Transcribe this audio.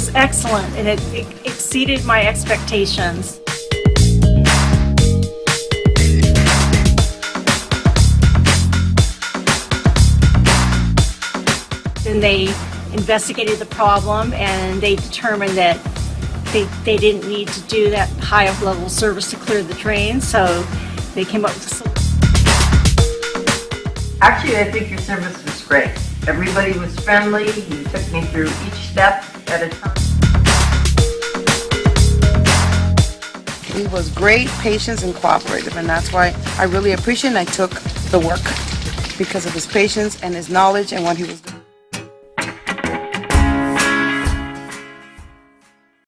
was excellent, and it exceeded my expectations. Then they investigated the problem, and they determined that they didn't need to do that high level service to clear the drain, so they came up with a solution. Actually, I think your service was great. Everybody was friendly. You took me through each step at a time. He was great, patient, and cooperative, and that's why I really appreciate it. I took the work because of his patience and his knowledge and what he was doing.